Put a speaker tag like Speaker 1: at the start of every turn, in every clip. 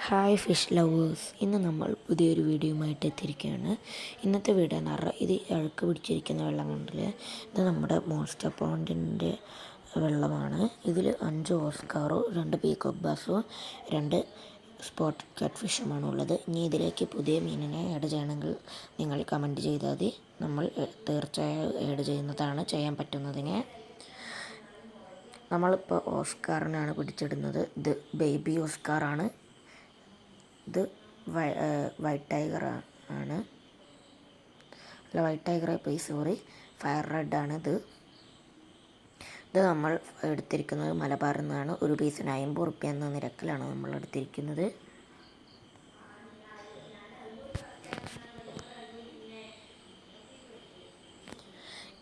Speaker 1: Hi fish lovers, ഇന്ന് നമ്മൾ പുതിയൊരു വീഡിയോയുമായിട്ട് എത്തിയിരിക്കുകയാണ്. ഇന്നത്തെ വീഡിയോ എന്ന് പറഞ്ഞാൽ ഇത് അഴുക്ക് പിടിച്ചിരിക്കുന്ന വെള്ളം കണ്ടില്ലേ, ഇത് നമ്മുടെ മോൺസ്റ്റർ പോണ്ടിൻ്റെ വെള്ളമാണ്. ഇതിൽ 5 ഓസ്കാറോ 2 പീകോക്ക് ബാസോ 2 സ്പോട്ട് കാറ്റ് ഫിഷുമാണ് ഉള്ളത്. ഇനി ഇതിലേക്ക് പുതിയ മീനിനെ ആഡ് ചെയ്യണമെങ്കിൽ നിങ്ങൾ കമൻറ്റ് ചെയ്താൽ മതി, നമ്മൾ തീർച്ചയായും ആഡ് ചെയ്യുന്നതാണ്. ചെയ്യാൻ പറ്റുന്നതിനെ നമ്മളിപ്പോൾ ഓസ്കാറിനാണ് പിടിച്ചിടുന്നത്. ഇത് ബേബി ഓസ്കാറാണ്. ഇത് വൈറ്റ് ടൈഗർ ആണ്. അല്ല, white tiger sorry, fire red ആണ്. ഇത് നമ്മൾ എടുത്തിരിക്കുന്നത് മലബാറിൽ നിന്നാണ്. ഒരു പീസിന് 50 റുപ്യ എന്ന നിരക്കിലാണ് നമ്മൾ എടുത്തിരിക്കുന്നത്.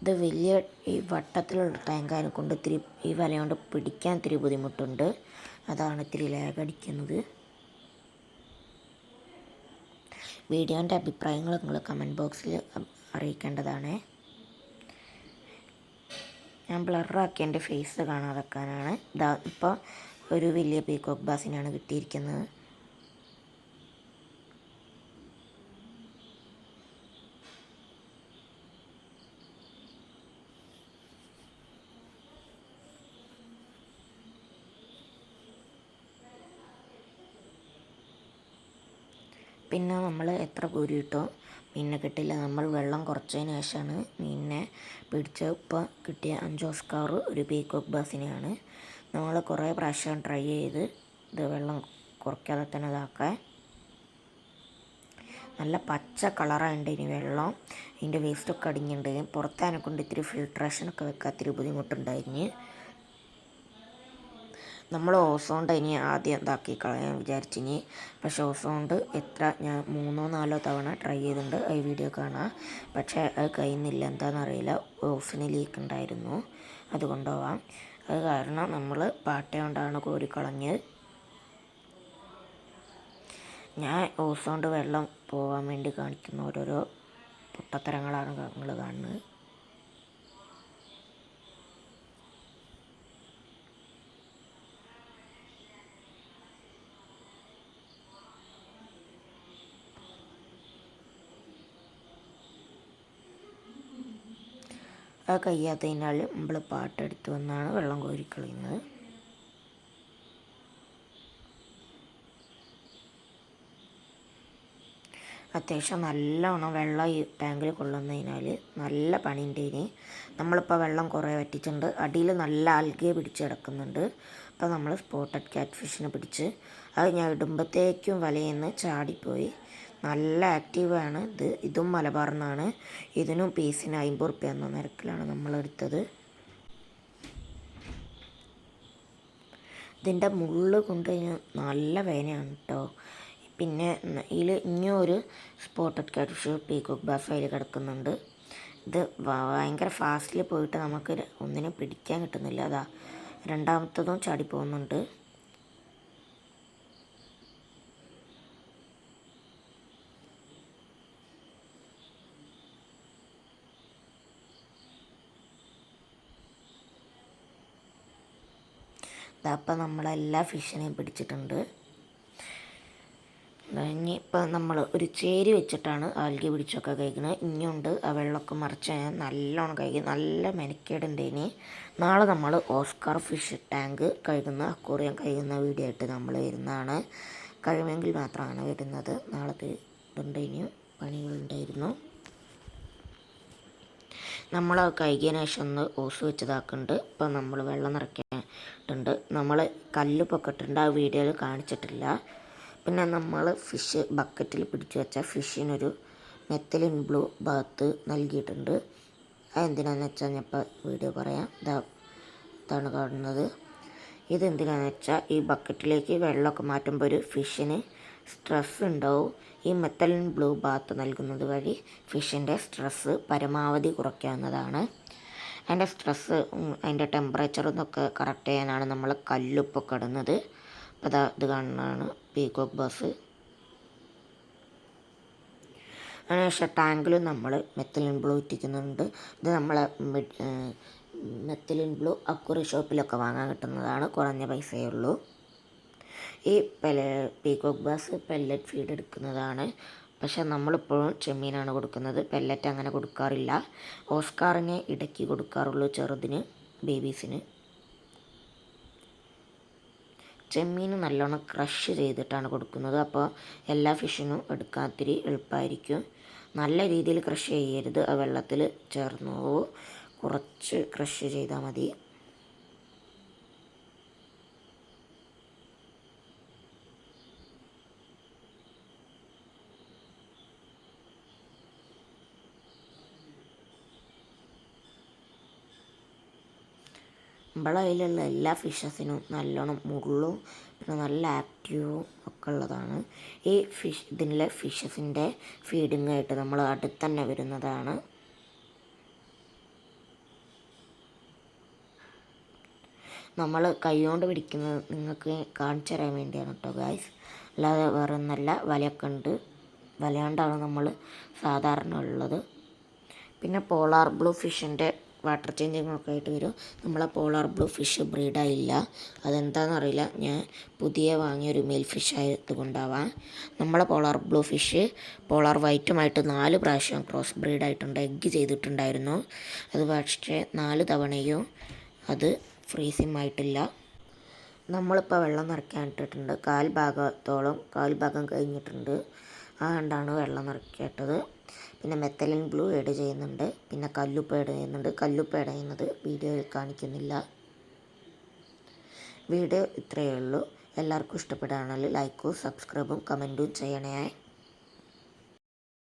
Speaker 1: ഇത് വലിയ ഈ വട്ടത്തിലുള്ള ടാങ്കാനെ കൊണ്ട് ഈ വല കൊണ്ട് പിടിക്കാൻ ഇത്തിരി ബുദ്ധിമുട്ടുണ്ട്. അതാണ് ഇത്തിരി ലാഗ് അടിക്കുന്നത്. വീഡിയോൻ്റെ അഭിപ്രായങ്ങൾ നിങ്ങൾ കമൻറ്റ് ബോക്സിൽ അറിയിക്കേണ്ടതാണ്. ഞാൻ ബ്ലറാക്കി എൻ്റെ ഫേസ് കാണാതെക്കാനാണ്. ഇപ്പോൾ ഒരു വലിയ പീകോക്ക് ബാസിനാണ് കിട്ടിയിരിക്കുന്നത്. പിന്നെ നമ്മൾ എത്ര കോരിയിട്ടോ മീനിനെ കിട്ടില്ല. നമ്മൾ വെള്ളം കുറച്ചതിന് ശേഷമാണ് മീനിനെ പിടിച്ച്. ഇപ്പോൾ കിട്ടിയ 5 ഓസ്കാർ ഒരു പീകോക്ക് ബാസിനെയാണ്. നമ്മൾ കുറേ പ്രാവശ്യം ട്രൈ ചെയ്ത് ഇത് വെള്ളം കുറയ്ക്കാതെ തന്നെ ഇതാക്കാൻ. നല്ല പച്ച കളറായിട്ട് ഇനി വെള്ളം, ഇതിൻ്റെ വേസ്റ്റൊക്കെ അടിഞ്ഞിട്ടുണ്ട്. പുറത്തേനെ കൊണ്ട് ഇത്തിരി ഫിൽട്രേഷനൊക്കെ വെക്കാൻ ഇത്തിരി ബുദ്ധിമുട്ടുണ്ടായിരുന്നു. നമ്മൾ ഓസോണ്ട് ഇനി ആദ്യം ഇതാക്കി കളയാൻ വിചാരിച്ചിനി, പക്ഷേ ഓസോണ്ട് ഞാൻ 3-4 തവണ ട്രൈ ചെയ്തിട്ടുണ്ട്. ഈ വീഡിയോ കാണാം. പക്ഷേ അത് കഴിയുന്നില്ല, എന്താണെന്നറിയില്ല. ഓസിന് ലീക്ക് ഉണ്ടായിരുന്നു, അതുകൊണ്ടുപോവാം. അത് കാരണം നമ്മൾ പാട്ട കൊണ്ടാണ് കോരിക്കളഞ്ഞത്. ഞാൻ ഓസോണ്ട് വെള്ളം പോകാൻ വേണ്ടി കാണിക്കുന്ന ഓരോരോ പൊട്ടത്തരങ്ങളാണ് നിങ്ങൾ കാണുന്നത്. അത് കഴിയാത്തതിനാൽ നമ്മൾ പാട്ടെടുത്ത് വന്നാണ് വെള്ളം കോരിക്കളയുന്നത്. അത്യാവശ്യം നല്ലോണം വെള്ളം ഈ ടാങ്കിൽ കൊള്ളുന്നതിനാൽ നല്ല പണിയുണ്ട്. ഇനി നമ്മളിപ്പോൾ വെള്ളം കുറേ വറ്റിച്ചിട്ടുണ്ട്. അടിയിൽ നല്ല ആൽഗെ പിടിച്ച് കിടക്കുന്നുണ്ട്. അപ്പോൾ നമ്മൾ സ്പോട്ടഡ് ക്യാറ്റ് ഫിഷിനെ പിടിച്ച് അത് ഞാൻ ഇടുമ്പോഴത്തേക്കും വലയിൽ നിന്ന് ചാടിപ്പോയി. നല്ല ആക്റ്റീവാണ്. ഇതും മലബാറിൽ നിന്നാണ്. ഇതിനും പീസിന് 50 റുപ്യ എന്ന നിരക്കിലാണ് നമ്മളെടുത്തത്. ഇതിൻ്റെ മുള്ള് കൊണ്ട് നല്ല വേദനയാണ് കേട്ടോ. പിന്നെ ഇതിൽ ഇനിയൊരു spotted cat fish peacock bass അതിൽ കിടക്കുന്നുണ്ട്. ഇത് ഭയങ്കര ഫാസ്റ്റിൽ പോയിട്ട് നമുക്ക് ഒന്നിനും പിടിക്കാൻ കിട്ടുന്നില്ല. അതാ രണ്ടാമത്തതും ചാടി പോകുന്നുണ്ട്. അപ്പം നമ്മളെല്ലാ ഫിഷിനെയും പിടിച്ചിട്ടുണ്ട്. ഇനിയിപ്പോൾ നമ്മൾ ഒരു ചേരി വെച്ചിട്ടാണ് ആൽഗെ പിടിച്ചൊക്കെ കഴിക്കുന്നത്. ഇനിയുണ്ട് ആ വെള്ളമൊക്കെ മറിച്ച് നല്ലോണം കഴിക്കും. നല്ല മെനക്കേടുണ്ട്. ഇനി നാളെ നമ്മൾ ഓസ്കാർ ഫിഷ് ടാങ്ക് കഴുകുന്ന അക്വേറിയം കഴുകുന്ന വീഡിയോ ആയിട്ട് നമ്മൾ വരുന്നതാണ്. കഴിവെങ്കിൽ മാത്രമാണ് വരുന്നത്. നാളത്തെ ഇതുണ്ട്, ഇനിയും പണികളുണ്ടായിരുന്നു. നമ്മൾ കഴുകിയതിന് ശേഷം ഒന്ന് ഓസ് വെച്ചതാക്കുന്നുണ്ട്. ഇപ്പം നമ്മൾ വെള്ളം നിറയ്ക്കാനുണ്ട്. നമ്മൾ കല്ല് പൊക്കിട്ടുണ്ട്, ആ വീഡിയോയിൽ കാണിച്ചിട്ടില്ല. പിന്നെ നമ്മൾ ഫിഷ് ബക്കറ്റിൽ പിടിച്ചു വെച്ച ഫിഷിനൊരു മെത്തലിൻ ബ്ലൂ ബാത്ത് നൽകിയിട്ടുണ്ട്. അതെന്തിനാണെന്ന് വെച്ചാൽ ഞാൻ ഇപ്പോൾ വീഡിയോ പറയാം. ഇതാണ് കാണുന്നത്. ഇതെന്തിനാണെന്ന് വെച്ചാൽ ഈ ബക്കറ്റിലേക്ക് വെള്ളമൊക്കെ മാറ്റുമ്പോൾ ഒരു ഫിഷിന് സ്ട്രെസ് ഉണ്ടാവും. ഈ മെത്തലിൻ ബ്ലൂ ബാത്ത് നൽകുന്നത് വഴി ഫിഷിൻ്റെ സ്ട്രെസ്സ് പരമാവധി കുറയ്ക്കാവുന്നതാണ്. അതിൻ്റെ സ്ട്രെസ്സ്, അതിൻ്റെ ടെമ്പറേച്ചറൊന്നൊക്കെ കറക്റ്റ് ചെയ്യാനാണ് നമ്മൾ കല്ലുപ്പൊക്കെ ഇടുന്നത്. അപ്പോൾ ഇത് കാണുന്നതാണ് പീകോക്ക് ബാസ്. അതിനുശേഷം ടാങ്കിലും നമ്മൾ മെത്തലിൻ ബ്ലൂ ഇറ്റിക്കുന്നുണ്ട്. ഇത് നമ്മളെ മെത്തലിൻ ബ്ലൂ അക്വേറിയം ഷോപ്പിലൊക്കെ വാങ്ങാൻ കിട്ടുന്നതാണ്. കുറഞ്ഞ പൈസയേ ഉള്ളൂ. ഈ പീകോക്ക് ബാസ് പെല്ലറ്റ് ഫീഡ് എടുക്കുന്നതാണ്. പക്ഷെ നമ്മളിപ്പോഴും ചെമ്മീനാണ് കൊടുക്കുന്നത്. പെല്ലറ്റ് അങ്ങനെ കൊടുക്കാറില്ല. ഓസ്കാറിനെ ഇടയ്ക്ക് കൊടുക്കാറുള്ളൂ, ചെറുതിന്, ബേബീസിന്. ചെമ്മീൻ നല്ലോണം ക്രഷ് ചെയ്തിട്ടാണ് കൊടുക്കുന്നത്. അപ്പോൾ എല്ലാ ഫിഷിനും എടുക്കാൻ ഇത്തിരി എളുപ്പമായിരിക്കും. നല്ല രീതിയിൽ ക്രഷ് ചെയ്യരുത്, ആ വെള്ളത്തിൽ ചേർന്നു പോകും. കുറച്ച് ക്രഷ് ചെയ്താൽ മതി. നമ്മളെ കയ്യിലുള്ള എല്ലാ ഫിഷസിനും നല്ലോണം മുള്ളും പിന്നെ നല്ല ആക്റ്റീവും ഒക്കെ ഉള്ളതാണ്. ഈ ഇതിലെ ഫിഷസിൻ്റെ ഫീഡിങ്ങായിട്ട് നമ്മൾ അടുത്ത് തന്നെ വരുന്നതാണ്. നമ്മൾ കൈകൊണ്ട് പിടിക്കുന്നത് നിങ്ങൾക്ക് കാണിച്ചു തരാൻ വേണ്ടിയാണ് കേട്ടോ ഗായ്സ്, അല്ലാതെ വേറെ ഒന്നല്ല. വലയൊക്കെ ഉണ്ട്, വലയാണ്ടാണ് നമ്മൾ സാധാരണ ഉള്ളത്. പിന്നെ പോളാർ ബ്ലൂ ഫിഷിൻ്റെ വാട്ടർ ചേഞ്ചിങ്ങൊക്കെ ആയിട്ട് വരും. നമ്മളെ പോളാർ ബ്ലൂ ഫിഷ് ബ്രീഡായില്ല, അതെന്താണെന്നറിയില്ല. ഞാൻ പുതിയ വാങ്ങിയൊരു മെയിൽ ഫിഷ് ആയതുകൊണ്ടാവാം. നമ്മളെ പോളാർ ബ്ലൂ ഫിഷ് പോളാർ വൈറ്റുമായിട്ട് 4 പ്രാവശ്യം ക്രോസ് ബ്രീഡായിട്ടുണ്ട്, എഗ്ഗ് ചെയ്തിട്ടുണ്ടായിരുന്നു. അത് പക്ഷേ 4 തവണയും അത് ഫ്രീസിങ് ആയിട്ടില്ല. നമ്മളിപ്പോൾ വെള്ളം നിറയ്ക്കാൻ ഇട്ടിട്ടുണ്ട്. കാൽ ഭാഗം കഴിഞ്ഞിട്ടുണ്ട്. അതുകൊണ്ടാണ് വെള്ളം നിറയ്ക്കേണ്ടത്. പിന്നെ മെത്തലിൻ ബ്ലൂ ആഡ് ചെയ്യുന്നുണ്ട്, പിന്നെ കല്ലുപ്പ് ആഡ് ചെയ്യുന്നുണ്ട്. കല്ലുപ്പ് ആഡ് ചെയ്യുന്നത് വീഡിയോയിൽ കാണിക്കുന്നില്ല. വീഡിയോ ഇത്രയേ ഉള്ളൂ. എല്ലാവർക്കും ഇഷ്ടപ്പെടുകയാണെങ്കിൽ ലൈക്കും സബ്സ്ക്രൈബും കമൻറ്റും ചെയ്യണേ.